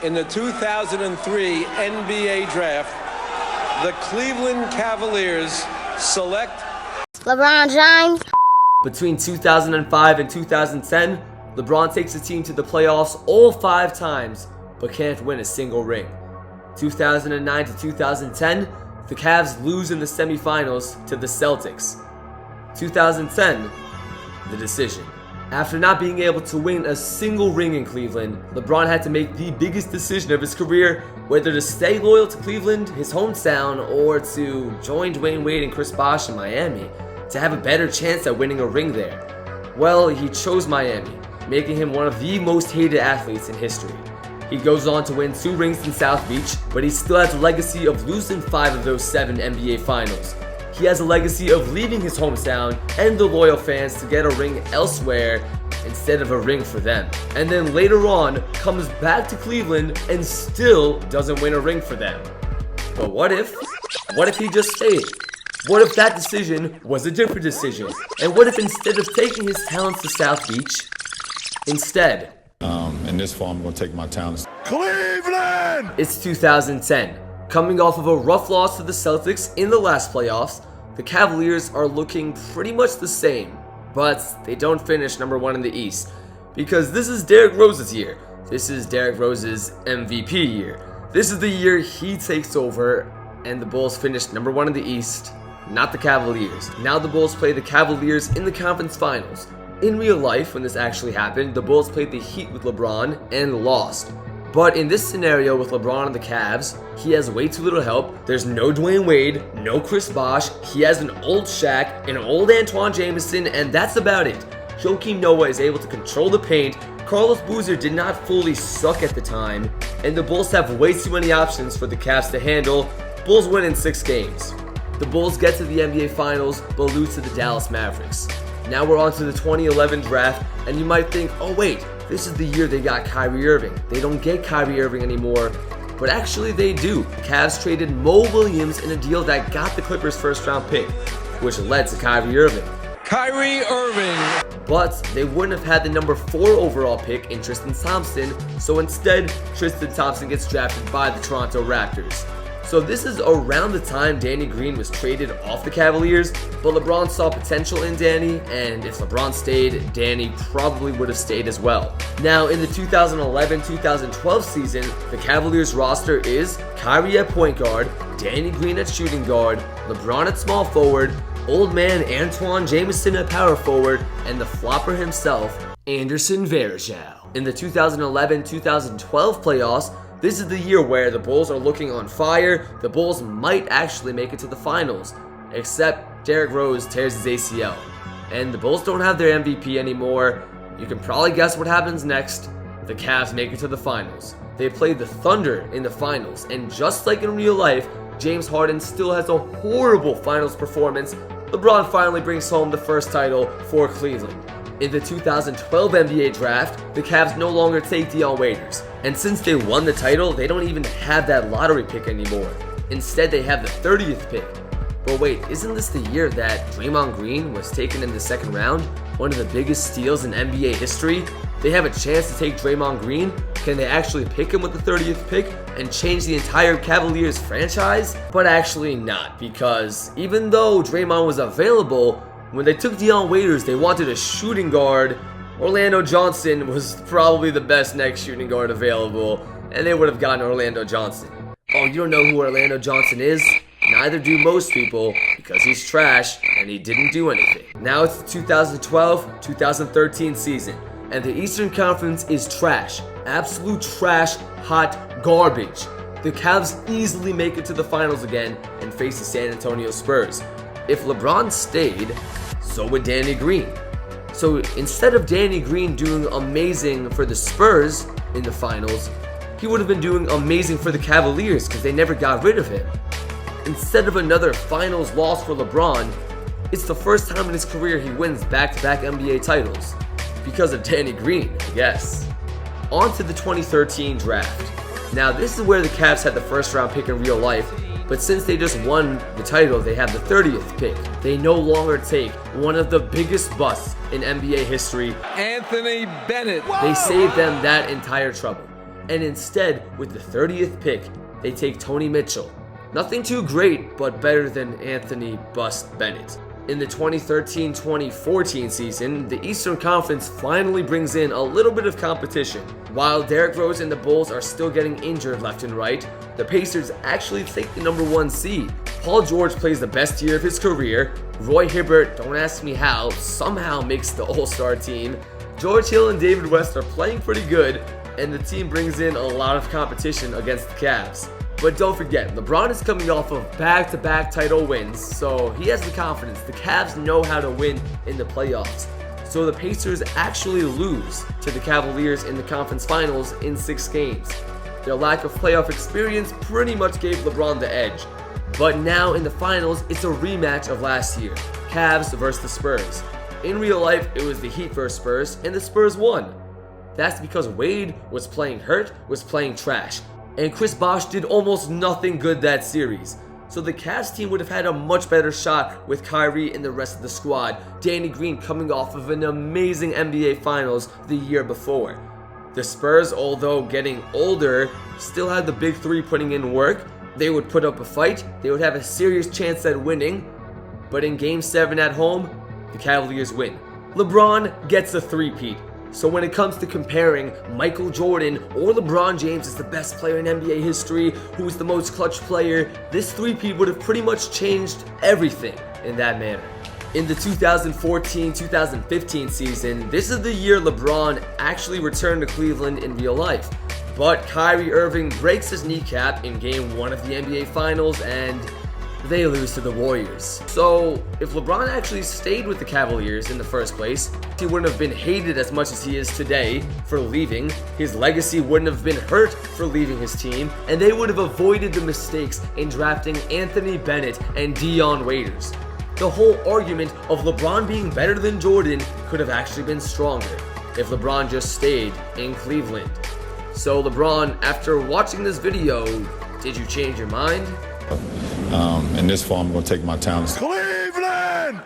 In the 2003 NBA Draft, the Cleveland Cavaliers select LeBron James. Between 2005 and 2010, LeBron takes the team to the playoffs all 5 times, but can't win a single ring. 2009 to 2010, the Cavs lose in the semifinals to the Celtics. 2010, the decision. After not being able to win a single ring in Cleveland, LeBron had to make the biggest decision of his career, whether to stay loyal to Cleveland, his hometown, or to join Dwayne Wade and Chris Bosh in Miami to have a better chance at winning a ring there. Well, he chose Miami, making him one of the most hated athletes in history. He goes on to win 2 rings in South Beach, but he still has a legacy of losing 5 of those 7 NBA Finals. He has a legacy of leaving his hometown and the loyal fans to get a ring elsewhere instead of a ring for them. And then later on, comes back to Cleveland and still doesn't win a ring for them. But what if he just stayed? What if that decision was a different decision? And what if instead of taking his talents to South Beach, instead, in this fall, I'm going to take my talents. Cleveland! It's 2010. Coming off of a rough loss to the Celtics in the last playoffs, the Cavaliers are looking pretty much the same, but they don't finish number 1 in the East, because this is Derrick Rose's year. This is Derrick Rose's MVP year. This is the year he takes over, and the Bulls finished number 1 in the East, not the Cavaliers. Now the Bulls play the Cavaliers in the conference finals. In real life, when this actually happened, the Bulls played the Heat with LeBron and lost. But in this scenario with LeBron and the Cavs, he has way too little help. There's no Dwayne Wade, no Chris Bosh. He has an old Shaq, an old Antoine Jameson, and that's about it. Joakim Noah is able to control the paint. Carlos Boozer did not fully suck at the time, and the Bulls have way too many options for the Cavs to handle. Bulls win in 6 games. The Bulls get to the NBA Finals, but lose to the Dallas Mavericks. Now we're on to the 2011 draft, and you might think, oh wait, this is the year they got Kyrie Irving. They don't get Kyrie Irving anymore, but actually they do. The Cavs traded Mo Williams in a deal that got the Clippers' first-round pick, which led to Kyrie Irving. Kyrie Irving. But they wouldn't have had the number 4 overall pick in Tristan Thompson, so instead, Tristan Thompson gets drafted by the Toronto Raptors. So this is around the time Danny Green was traded off the Cavaliers, but LeBron saw potential in Danny, and if LeBron stayed, Danny probably would have stayed as well. Now in the 2011-2012 season, the Cavaliers roster is Kyrie at point guard, Danny Green at shooting guard, LeBron at small forward, old man Antoine Jameson at power forward, and the flopper himself, Anderson Varejao. In the 2011-2012 playoffs, this is the year where the Bulls are looking on fire. The Bulls might actually make it to the finals, except Derrick Rose tears his ACL. And the Bulls don't have their MVP anymore. You can probably guess what happens next. The Cavs make it to the finals. They play the Thunder in the finals, and just like in real life, James Harden still has a horrible finals performance. LeBron finally brings home the first title for Cleveland. In the 2012 NBA draft, the Cavs no longer take Dion Waiters, and since they won the title, they don't even have that lottery pick anymore. Instead, they have the 30th pick. But wait, isn't this the year that Draymond Green was taken in the 2nd round? One of the biggest steals in NBA history? They have a chance to take Draymond Green? Can they actually pick him with the 30th pick and change the entire Cavaliers franchise? But actually not, because even though Draymond was available, when they took Dion Waiters, they wanted a shooting guard. Orlando Johnson was probably the best next shooting guard available, and they would have gotten Orlando Johnson. Oh, you don't know who Orlando Johnson is? Neither do most people, because he's trash and he didn't do anything. Now it's the 2012-2013 season, and the Eastern Conference is trash. Absolute trash, hot garbage. The Cavs easily make it to the finals again and face the San Antonio Spurs. If LeBron stayed, so would Danny Green. So instead of Danny Green doing amazing for the Spurs in the finals, he would have been doing amazing for the Cavaliers because they never got rid of him. Instead of another finals loss for LeBron, it's the first time in his career he wins back-to-back NBA titles. Because of Danny Green, I guess. On to the 2013 draft. Now this is where the Cavs had the first round pick in real life, but since they just won the title, they have the 30th pick. They no longer take one of the biggest busts in NBA history. Anthony Bennett. They saved them that entire trouble. and instead, with the 30th pick, they take Tony Mitchell. Nothing too great, but better than Anthony Bust Bennett. In the 2013-2014 season, the Eastern Conference finally brings in a little bit of competition. While Derrick Rose and the Bulls are still getting injured left and right, the Pacers actually take the number 1 seed. Paul George plays the best year of his career. Roy Hibbert, don't ask me how, somehow makes the All-Star team. George Hill and David West are playing pretty good, and the team brings in a lot of competition against the Cavs. But don't forget, LeBron is coming off of back-to-back title wins, so he has the confidence. The Cavs know how to win in the playoffs. So the Pacers actually lose to the Cavaliers in the conference finals in 6 games. Their lack of playoff experience pretty much gave LeBron the edge. But now in the finals, it's a rematch of last year, Cavs versus the Spurs. In real life, it was the Heat versus Spurs, and the Spurs won. That's because Wade was playing hurt, was playing trash. And Chris Bosh did almost nothing good that series. So the Cavs team would have had a much better shot with Kyrie and the rest of the squad. Danny Green coming off of an amazing NBA Finals the year before. The Spurs, although getting older, still had the big three putting in work. They would put up a fight, they would have a serious chance at winning. But in Game 7 at home, the Cavaliers win. LeBron gets a three-peat. So when it comes to comparing Michael Jordan or LeBron James as the best player in NBA history, who's the most clutch player, this three-peat would have pretty much changed everything in that manner. In the 2014-2015 season, this is the year LeBron actually returned to Cleveland in real life. But Kyrie Irving breaks his kneecap in Game 1 of the NBA Finals and they lose to the Warriors. So if LeBron actually stayed with the Cavaliers in the first place, he wouldn't have been hated as much as he is today for leaving. His legacy wouldn't have been hurt for leaving his team, and they would have avoided the mistakes in drafting Anthony Bennett and Dion Waiters. The whole argument of LeBron being better than Jordan could have actually been stronger if LeBron just stayed in Cleveland. So LeBron, after watching this video, did you change your mind? In this form, I'm going to take my talents. Cleveland!